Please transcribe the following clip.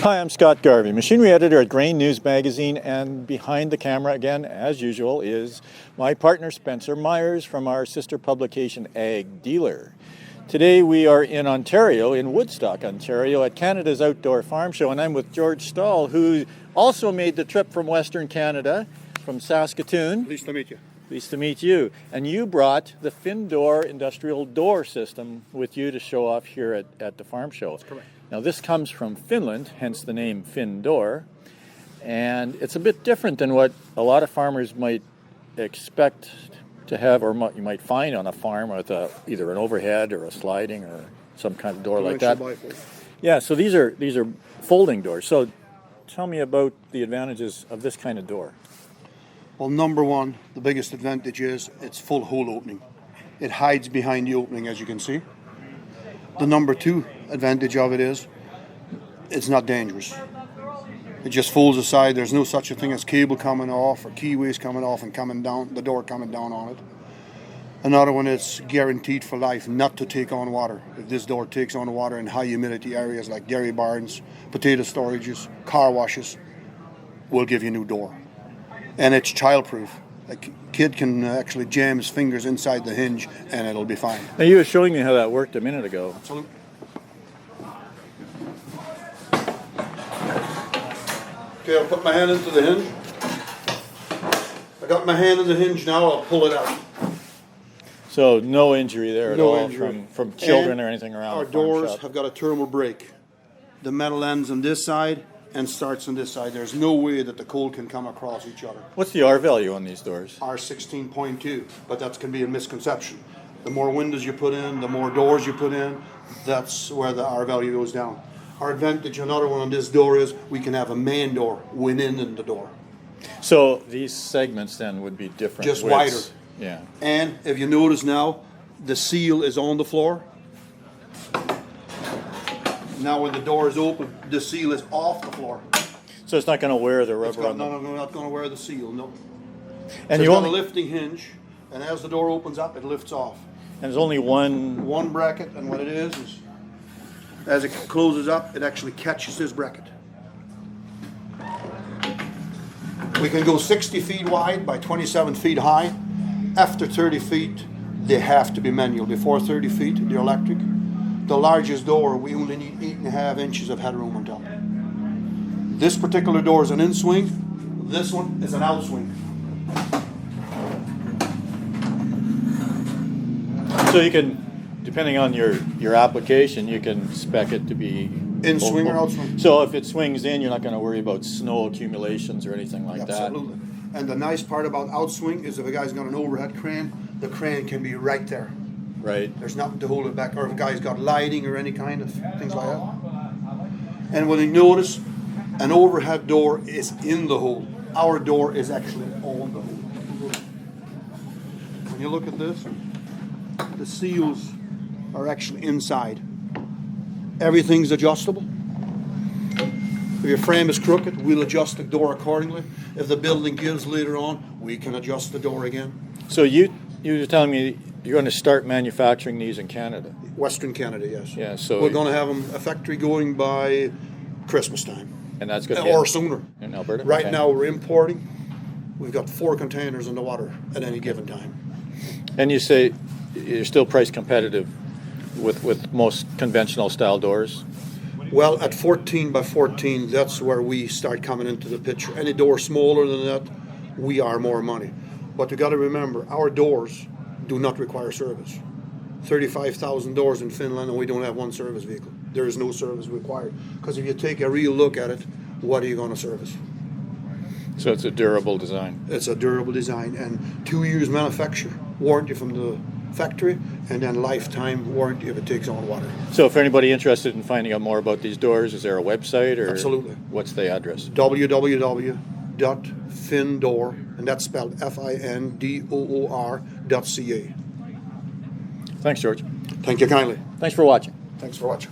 Hi, I'm Scott Garvey, machinery editor at Grain News Magazine, and behind the camera again, as usual, is my partner Spencer Myers from our sister publication AgDealer. Today we are in Ontario, in Woodstock, Ontario, at Canada's Outdoor Farm Show, and I'm with George Stahl, who also made the trip from Western Canada, from Saskatoon. Pleased to meet you. Pleased to meet you. And you brought the FinDoor industrial door system with you to show off here at the farm show. That's correct. Now this comes from Finland, hence the name FinDoor, and it's a bit different than what a lot of farmers might expect to have, or you might find on a farm with either an overhead or a sliding or some kind of door like that. Yeah, so these are folding doors. So tell me about the advantages of this kind of door. Well, number one, the biggest advantage is it's full hole opening. It hides behind the opening, as you can see. The number two advantage of it is it's not dangerous. It just folds aside. There's no such a thing as cable coming off or keyways coming off and coming down, the door coming down on it. Another one is guaranteed for life not to take on water. If this door takes on water in high humidity areas like dairy barns, potato storages, car washes, we'll give you a new door. And it's childproof. A kid can actually jam his fingers inside the hinge and it'll be fine. Now you were showing me how that worked a minute ago. Absolutely. Okay, I'll put my hand into the hinge. I got my hand in the hinge now, I'll pull it out. So no injury there at all injury. From children or anything around Our the farm doors shop. have got a thermal brake. The metal ends on this side and starts on this side. There's no way that the cold can come across each other. What's the R value on these doors? R16.2, but that can be a misconception. The more windows you put in, the more doors you put in, that's where the R value goes down. Our advantage, another one on this door, is we can have a main door within in the door. So these segments then would be different. Just widths. wider. Yeah. And if you notice now, the seal is on the floor. Now when the door is open, the seal is off the floor. So it's not going to wear the rubber on No, not going to wear the seal, no. And So you it's got only, a lifting hinge, and as the door opens up, it lifts off. and there's only one. One bracket, and what it is as it closes up, it actually catches this bracket. We can go 60 feet wide by 27 feet high. After 30 feet, they have to be manual. Before 30 feet, they're electric. The largest door, we only need 8.5 inches of headroom on top. This particular door is an in-swing. This one is an out-swing. So you can, depending on your application, you can spec it to be In-swing or out-swing. So if it swings in, you're not going to worry about snow accumulations or anything like that. Absolutely. And the nice part about outswing is if a guy's got an overhead crane, the crane can be right there. Right. There's nothing to hold it back, or if a guy's got lighting or any kind of things like that. And when you notice, an overhead door is in the hole. Our door is actually on the hole. When you look at this, the seals are actually inside. Everything's adjustable. If your frame is crooked, we'll adjust the door accordingly. If the building gives later on, we can adjust the door again. So you were telling me you're going to start manufacturing these in Canada. Western Canada, yes. Yeah, so we're going to have a factory going by Christmas time. And that's going to or sooner. In Alberta? Right Okay. now we're importing. We've got 4 containers in the water at any given time. And you say you're still price competitive with most conventional style doors? Well, at 14 by 14, that's where we start coming into the picture. Any door smaller than that, we are more money. But you got to remember, our doors do not require service. 35,000 doors in Finland, and we don't have one service vehicle. There is no service required. Because if you take a real look at it, what are you going to service? So it's a durable design. It's a durable design, and 2 years manufacture warranty from the factory, and then lifetime warranty if it takes on water. So for anybody interested in finding out more about these doors, is there a website or Absolutely. What's the address? www.FinDoor, and that's spelled FINDOOR.ca. Thanks, George. Thank you kindly. Thanks for watching. Thanks for watching.